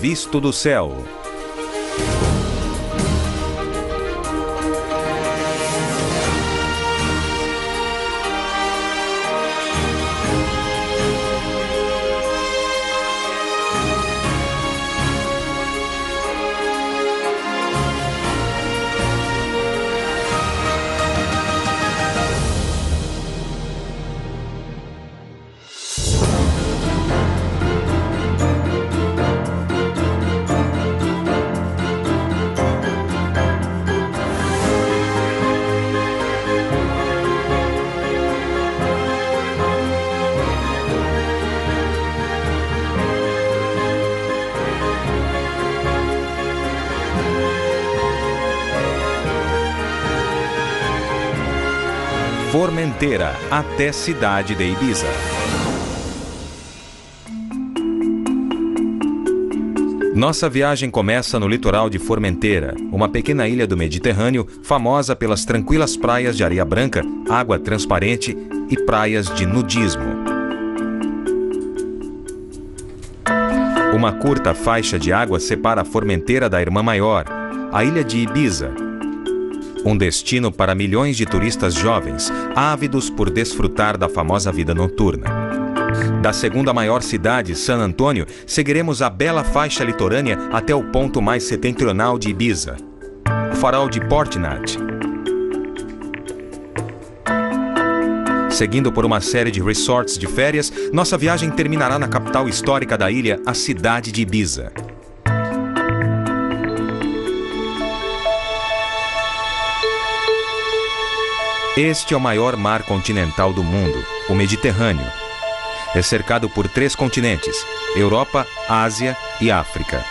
visto do céu. Formentera, até cidade de Ibiza. Nossa viagem começa no litoral de Formentera, uma pequena ilha do Mediterrâneo famosa pelas tranquilas praias de areia branca, água transparente e praias de nudismo. Uma curta faixa de água separa Formentera da irmã maior, a ilha de Ibiza. Um destino para milhões de turistas jovens, ávidos por desfrutar da famosa vida noturna. Da segunda maior cidade, San Antônio, seguiremos a bela faixa litorânea até o ponto mais setentrional de Ibiza, o farol de Portinat. Seguindo por uma série de resorts de férias, nossa viagem terminará na capital histórica da ilha, a cidade de Ibiza. Este é o maior mar continental do mundo, o Mediterrâneo. É cercado por 3 continentes: Europa, Ásia e África.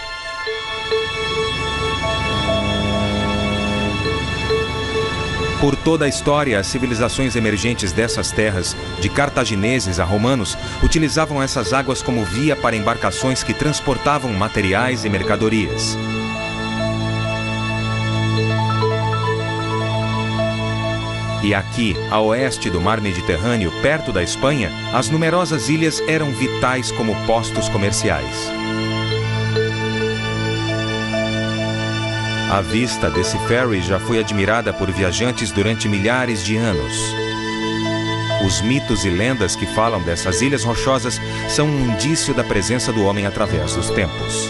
Por toda a história, as civilizações emergentes dessas terras, de cartagineses a romanos, utilizavam essas águas como via para embarcações que transportavam materiais e mercadorias. E aqui, a oeste do mar Mediterrâneo, perto da Espanha, as numerosas ilhas eram vitais como postos comerciais. A vista desse ferry já foi admirada por viajantes durante milhares de anos. Os mitos e lendas que falam dessas ilhas rochosas são um indício da presença do homem através dos tempos.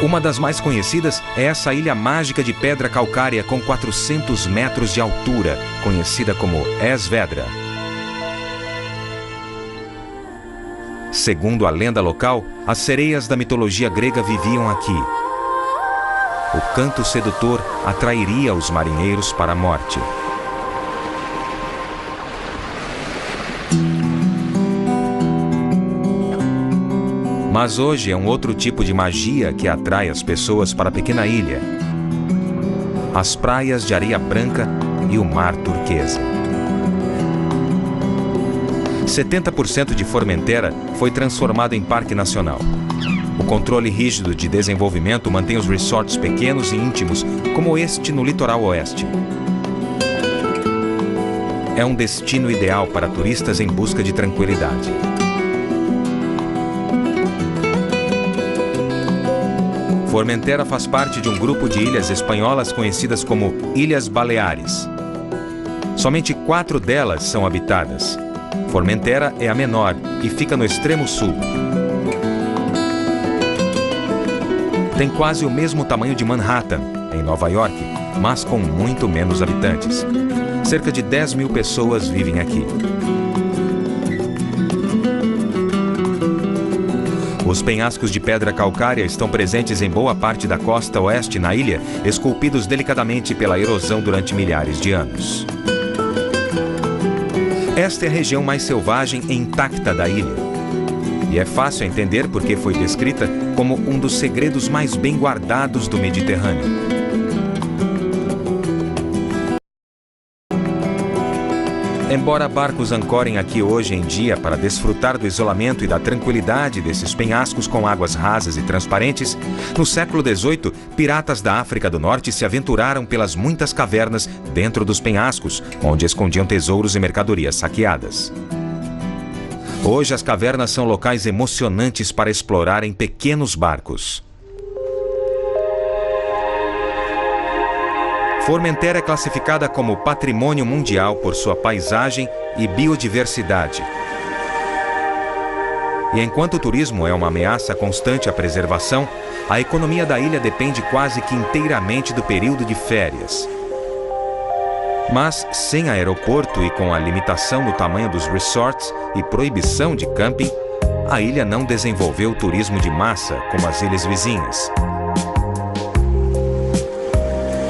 Uma das mais conhecidas é essa ilha mágica de pedra calcária com 400 metros de altura, conhecida como Esvedra. Segundo a lenda local, as sereias da mitologia grega viviam aqui. O canto sedutor atrairia os marinheiros para a morte. Mas hoje é um outro tipo de magia que atrai as pessoas para a pequena ilha: as praias de areia branca e o mar turquesa. 70% de Formentera foi transformado em parque nacional. O controle rígido de desenvolvimento mantém os resorts pequenos e íntimos, como este no litoral oeste. É um destino ideal para turistas em busca de tranquilidade. Formentera faz parte de um grupo de ilhas espanholas conhecidas como Ilhas Baleares. Somente 4 delas são habitadas. Formentera é a menor e fica no extremo sul. Tem quase o mesmo tamanho de Manhattan, em Nova York, mas com muito menos habitantes. Cerca de 10 mil pessoas vivem aqui. Os penhascos de pedra calcária estão presentes em boa parte da costa oeste na ilha, esculpidos delicadamente pela erosão durante milhares de anos. Esta é a região mais selvagem e intacta da ilha. E é fácil entender porque foi descrita como um dos segredos mais bem guardados do Mediterrâneo. Embora barcos ancorem aqui hoje em dia para desfrutar do isolamento e da tranquilidade desses penhascos com águas rasas e transparentes, no século XVIII, piratas da África do Norte se aventuraram pelas muitas cavernas dentro dos penhascos, onde escondiam tesouros e mercadorias saqueadas. Hoje as cavernas são locais emocionantes para explorar em pequenos barcos. Formentera é classificada como patrimônio mundial por sua paisagem e biodiversidade. E enquanto o turismo é uma ameaça constante à preservação, a economia da ilha depende quase que inteiramente do período de férias. Mas, sem aeroporto e com a limitação no tamanho dos resorts e proibição de camping, a ilha não desenvolveu turismo de massa como as ilhas vizinhas.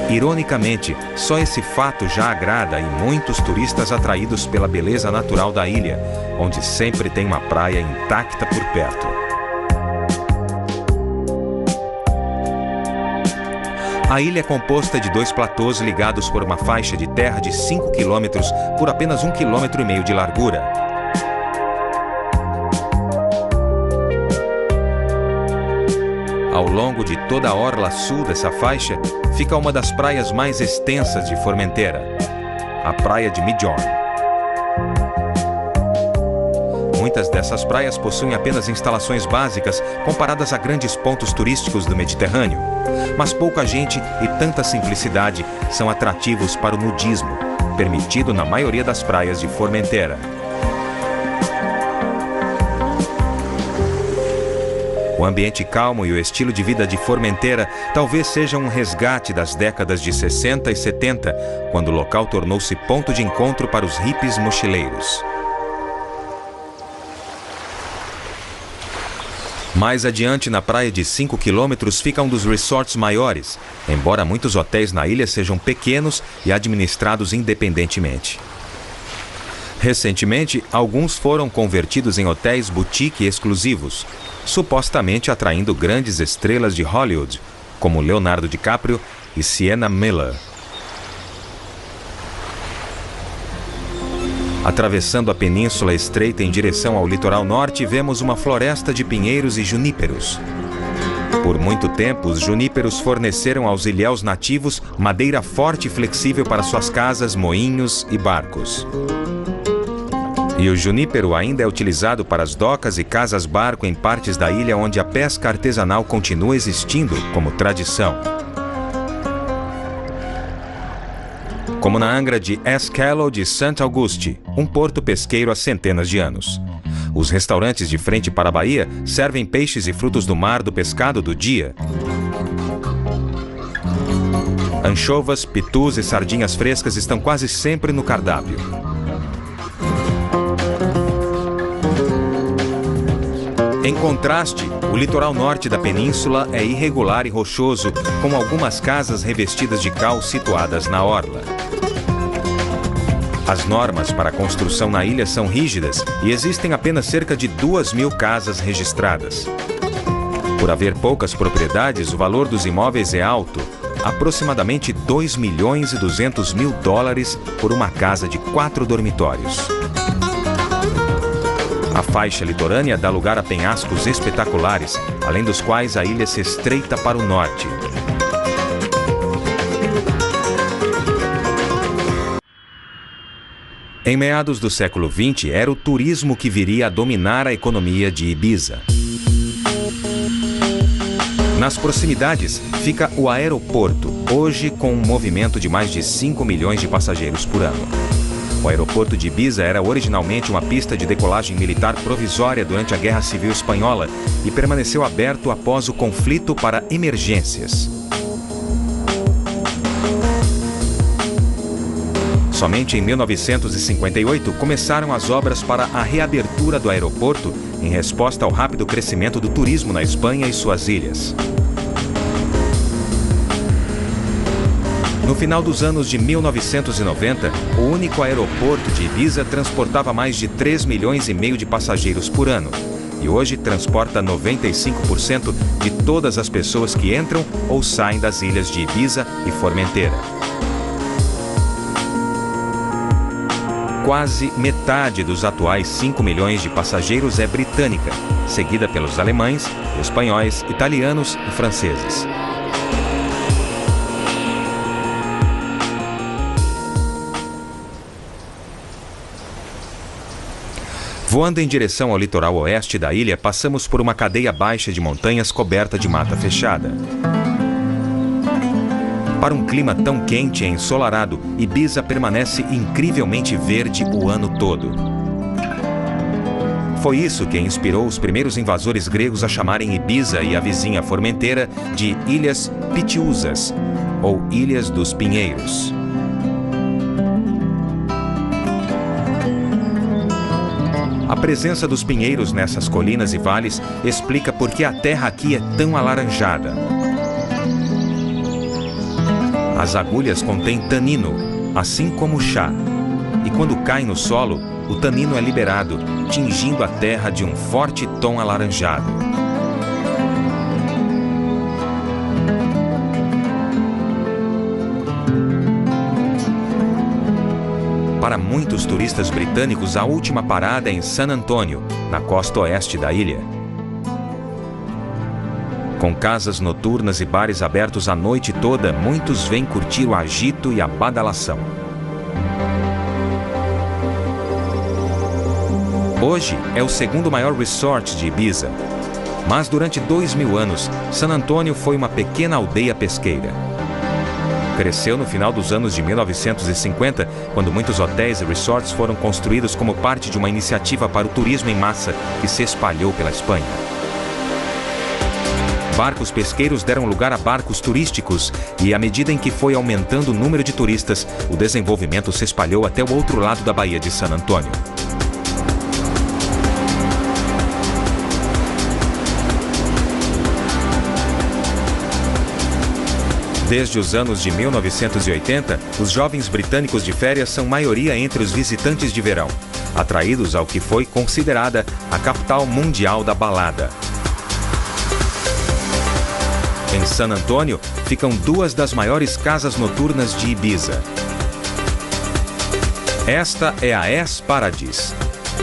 Ironicamente, só esse fato já agrada e muitos turistas atraídos pela beleza natural da ilha, onde sempre tem uma praia intacta por perto. A ilha é composta de 2 platôs ligados por uma faixa de terra de 5 quilômetros por apenas 1,5 km de largura. Ao longo de toda a orla sul dessa faixa, fica uma das praias mais extensas de Formentera, a Praia de Migjorn. Muitas dessas praias possuem apenas instalações básicas comparadas a grandes pontos turísticos do Mediterrâneo, mas pouca gente e tanta simplicidade são atrativos para o nudismo, permitido na maioria das praias de Formentera. O ambiente calmo e o estilo de vida de Formentera talvez sejam um resgate das décadas de 60 e 70, quando o local tornou-se ponto de encontro para os hippies mochileiros. Mais adiante, na praia de 5 quilômetros, fica um dos resorts maiores, embora muitos hotéis na ilha sejam pequenos e administrados independentemente. Recentemente, alguns foram convertidos em hotéis boutique exclusivos, supostamente atraindo grandes estrelas de Hollywood, como Leonardo DiCaprio e Sienna Miller. Atravessando a península estreita em direção ao litoral norte, vemos uma floresta de pinheiros e juníperos. Por muito tempo, os juníperos forneceram aos ilhéus nativos madeira forte e flexível para suas casas, moinhos e barcos. E o junípero ainda é utilizado para as docas e casas-barco em partes da ilha onde a pesca artesanal continua existindo como tradição. Como na angra de Escalo de St. Auguste, um porto pesqueiro há centenas de anos. Os restaurantes de frente para a baía servem peixes e frutos do mar do pescado do dia. Anchovas, pitus e sardinhas frescas estão quase sempre no cardápio. Em contraste, o litoral norte da península é irregular e rochoso, com algumas casas revestidas de cal situadas na orla. As normas para a construção na ilha são rígidas e existem apenas cerca de 2.000 casas registradas. Por haver poucas propriedades, o valor dos imóveis é alto, aproximadamente $2.200.000 por uma casa de 4 dormitórios. A faixa litorânea dá lugar a penhascos espetaculares, além dos quais a ilha se estreita para o norte. Em meados do século XX, era o turismo que viria a dominar a economia de Ibiza. Nas proximidades fica o aeroporto, hoje com um movimento de mais de 5 milhões de passageiros por ano. O aeroporto de Ibiza era originalmente uma pista de decolagem militar provisória durante a Guerra Civil Espanhola e permaneceu aberto após o conflito para emergências. Somente em 1958 começaram as obras para a reabertura do aeroporto em resposta ao rápido crescimento do turismo na Espanha e suas ilhas. No final dos anos de 1990, o único aeroporto de Ibiza transportava mais de 3,5 milhões de passageiros por ano e hoje transporta 95% de todas as pessoas que entram ou saem das ilhas de Ibiza e Formentera. Quase metade dos atuais 5 milhões de passageiros é britânica, seguida pelos alemães, espanhóis, italianos e franceses. Voando em direção ao litoral oeste da ilha, passamos por uma cadeia baixa de montanhas coberta de mata fechada. Para um clima tão quente e ensolarado, Ibiza permanece incrivelmente verde o ano todo. Foi isso que inspirou os primeiros invasores gregos a chamarem Ibiza e a vizinha Formentera de Ilhas Pitiusas, ou Ilhas dos Pinheiros. A presença dos pinheiros nessas colinas e vales explica por que a terra aqui é tão alaranjada. As agulhas contêm tanino, assim como o chá, e quando cai no solo, o tanino é liberado, tingindo a terra de um forte tom alaranjado. Para muitos turistas britânicos, a última parada é em San Antonio, na costa oeste da ilha. Com casas noturnas e bares abertos a noite toda, muitos vêm curtir o agito e a badalação. Hoje é o segundo maior resort de Ibiza, mas durante 2000 anos, San Antonio foi uma pequena aldeia pesqueira. Cresceu no final dos anos de 1950, quando muitos hotéis e resorts foram construídos como parte de uma iniciativa para o turismo em massa que se espalhou pela Espanha. Barcos pesqueiros deram lugar a barcos turísticos e, à medida em que foi aumentando o número de turistas, o desenvolvimento se espalhou até o outro lado da Baía de San Antonio. Desde os anos de 1980, os jovens britânicos de férias são maioria entre os visitantes de verão, atraídos ao que foi considerada a capital mundial da balada. Em San Antonio, ficam duas das maiores casas noturnas de Ibiza. Esta é a Es Paradis.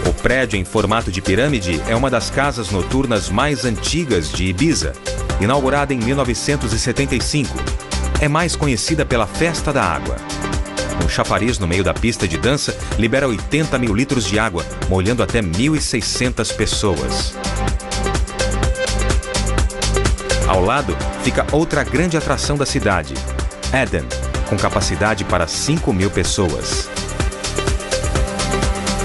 O prédio em formato de pirâmide é uma das casas noturnas mais antigas de Ibiza, inaugurada em 1975. É mais conhecida pela Festa da Água. Um chafariz no meio da pista de dança libera 80 mil litros de água, molhando até 1.600 pessoas. Ao lado fica outra grande atração da cidade, Eden, com capacidade para 5.000 pessoas.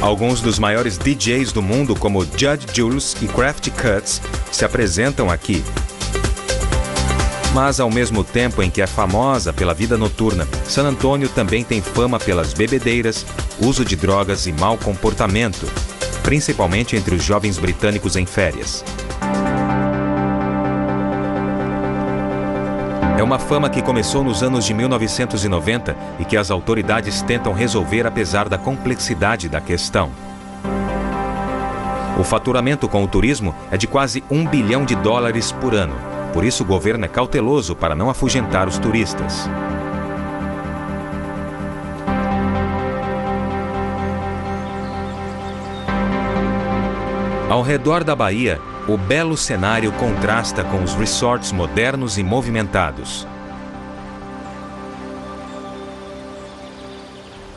Alguns dos maiores DJs do mundo, como Judge Jules e Crafty Cuts, se apresentam aqui. Mas ao mesmo tempo em que é famosa pela vida noturna, San Antonio também tem fama pelas bebedeiras, uso de drogas e mau comportamento, principalmente entre os jovens britânicos em férias. É uma fama que começou nos anos de 1990 e que as autoridades tentam resolver apesar da complexidade da questão. O faturamento com o turismo é de quase $1 bilhão por ano. Por isso o governo é cauteloso para não afugentar os turistas. Ao redor da baía, o belo cenário contrasta com os resorts modernos e movimentados.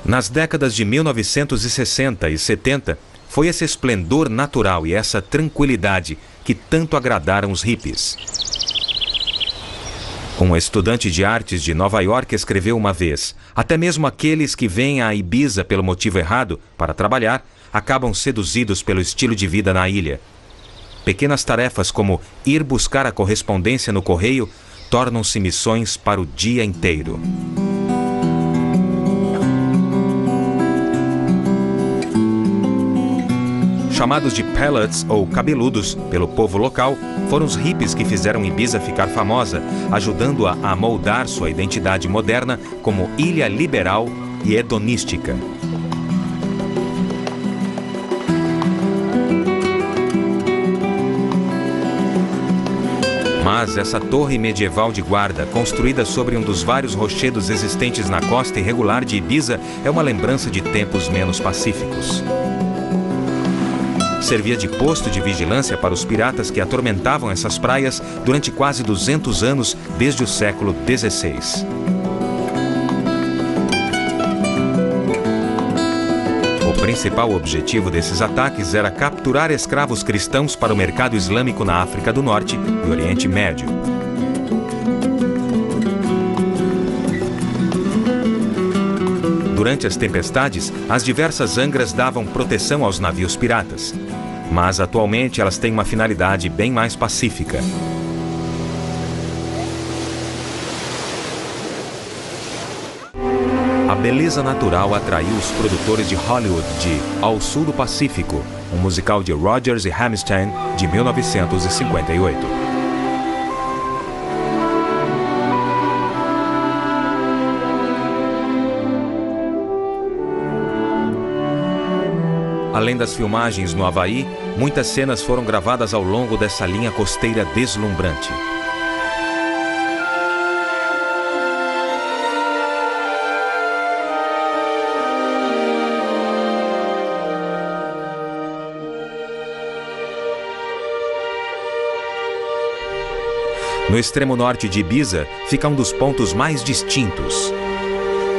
Nas décadas de 1960 e 70, foi esse esplendor natural e essa tranquilidade que tanto agradaram os hippies. Um estudante de artes de Nova York escreveu uma vez: até mesmo aqueles que vêm a Ibiza pelo motivo errado, para trabalhar, acabam seduzidos pelo estilo de vida na ilha. Pequenas tarefas como ir buscar a correspondência no correio tornam-se missões para o dia inteiro. Chamados de pellets ou cabeludos pelo povo local, foram os hippies que fizeram Ibiza ficar famosa, ajudando-a a moldar sua identidade moderna como ilha liberal e hedonística. Mas essa torre medieval de guarda, construída sobre um dos vários rochedos existentes na costa irregular de Ibiza, é uma lembrança de tempos menos pacíficos. Servia de posto de vigilância para os piratas que atormentavam essas praias durante quase 200 anos, desde o século XVI. O principal objetivo desses ataques era capturar escravos cristãos para o mercado islâmico na África do Norte e Oriente Médio. Durante as tempestades, as diversas angras davam proteção aos navios piratas, mas atualmente elas têm uma finalidade bem mais pacífica. A beleza natural atraiu os produtores de Hollywood de Ao Sul do Pacífico, um musical de Rodgers e Hammerstein de 1958. Além das filmagens no Havaí, muitas cenas foram gravadas ao longo dessa linha costeira deslumbrante. No extremo norte de Ibiza fica um dos pontos mais distintos,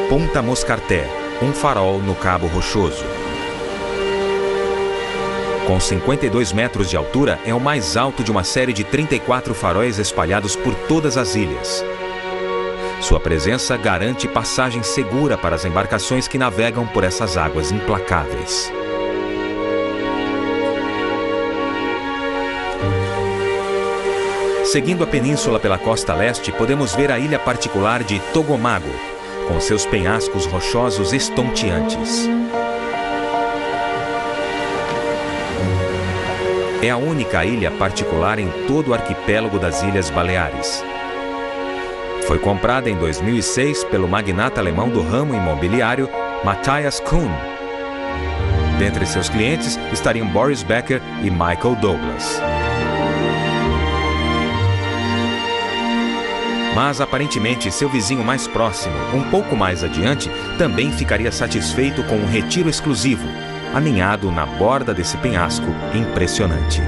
Punta Moscarté, um farol no Cabo Rochoso. Com 52 metros de altura, é o mais alto de uma série de 34 faróis espalhados por todas as ilhas. Sua presença garante passagem segura para as embarcações que navegam por essas águas implacáveis. Seguindo a península pela costa leste, podemos ver a ilha particular de Togomago, com seus penhascos rochosos estonteantes. É a única ilha particular em todo o arquipélago das Ilhas Baleares. Foi comprada em 2006 pelo magnata alemão do ramo imobiliário Matthias Kuhn. Dentre seus clientes estariam Boris Becker e Michael Douglas. Mas aparentemente seu vizinho mais próximo, um pouco mais adiante, também ficaria satisfeito com um retiro exclusivo, aninhado na borda desse penhasco impressionante.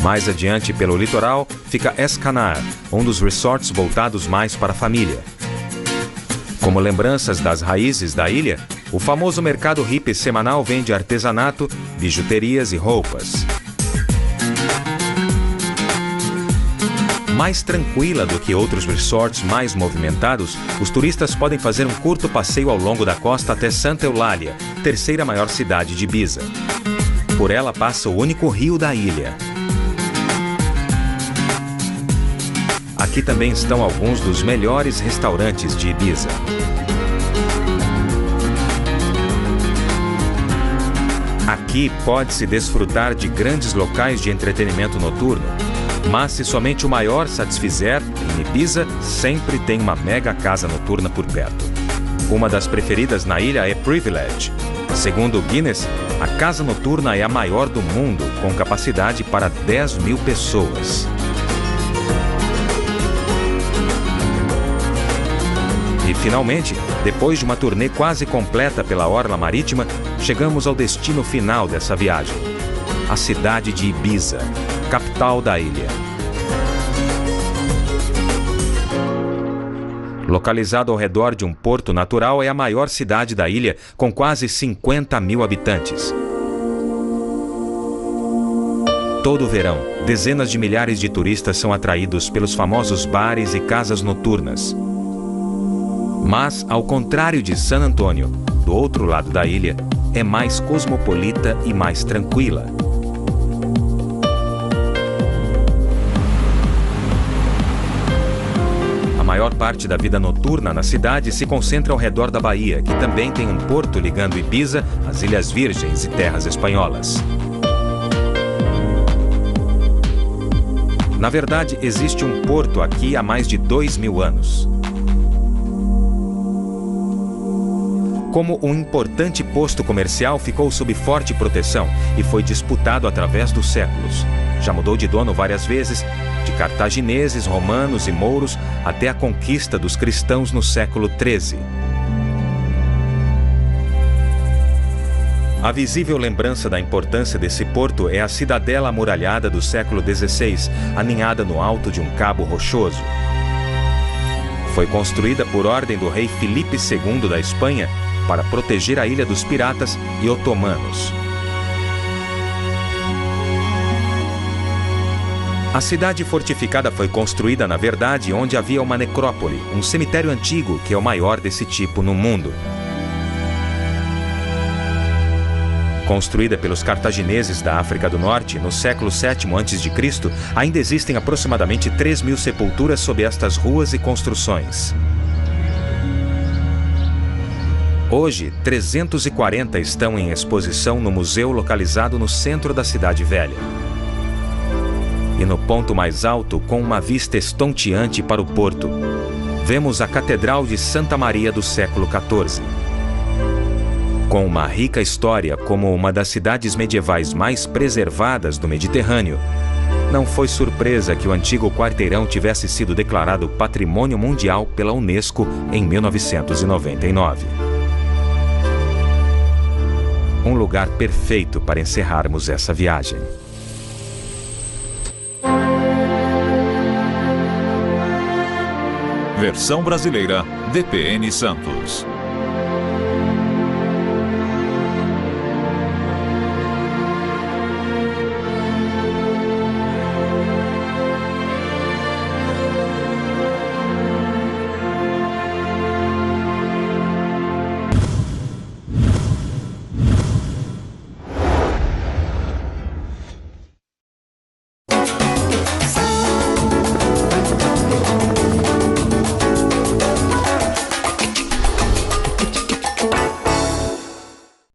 Mais adiante, pelo litoral, fica Escanar, um dos resorts voltados mais para a família. Como lembranças das raízes da ilha, o famoso mercado hippie semanal vende artesanato, bijuterias e roupas. Mais tranquila do que outros resorts mais movimentados, os turistas podem fazer um curto passeio ao longo da costa até Santa Eulália, terceira maior cidade de Ibiza. Por ela passa o único rio da ilha. Aqui também estão alguns dos melhores restaurantes de Ibiza. Aqui pode-se desfrutar de grandes locais de entretenimento noturno, mas se somente o maior satisfizer, em Ibiza sempre tem uma mega casa noturna por perto. Uma das preferidas na ilha é Privilege. Segundo o Guinness, a casa noturna é a maior do mundo, com capacidade para 10.000 pessoas. E, finalmente, depois de uma turnê quase completa pela orla marítima, chegamos ao destino final dessa viagem, a cidade de Ibiza, capital da ilha. Localizado ao redor de um porto natural, é a maior cidade da ilha, com quase 50.000 habitantes. Todo verão, dezenas de milhares de turistas são atraídos pelos famosos bares e casas noturnas. Mas, ao contrário de San Antônio, do outro lado da ilha, é mais cosmopolita e mais tranquila. A maior parte da vida noturna na cidade se concentra ao redor da baía, que também tem um porto ligando Ibiza às Ilhas Virgens e terras espanholas. Na verdade, existe um porto aqui há mais de 2.000 anos. Como um importante posto comercial, ficou sob forte proteção e foi disputado através dos séculos. Já mudou de dono várias vezes, de cartagineses, romanos e mouros, até a conquista dos cristãos no século XIII. A visível lembrança da importância desse porto é a cidadela amuralhada do século XVI, aninhada no alto de um cabo rochoso. Foi construída por ordem do rei Filipe II da Espanha para proteger a ilha dos piratas e otomanos. A cidade fortificada foi construída, na verdade, onde havia uma necrópole, um cemitério antigo que é o maior desse tipo no mundo. Construída pelos cartagineses da África do Norte no século VII a.C., ainda existem aproximadamente 3.000 sepulturas sob estas ruas e construções. Hoje, 340 estão em exposição no museu localizado no centro da cidade velha. E no ponto mais alto, com uma vista estonteante para o porto, vemos a Catedral de Santa Maria do século XIV. Com uma rica história como uma das cidades medievais mais preservadas do Mediterrâneo, não foi surpresa que o antigo quarteirão tivesse sido declarado Patrimônio Mundial pela Unesco em 1999. Um lugar perfeito para encerrarmos essa viagem. Versão brasileira, DPN Santos.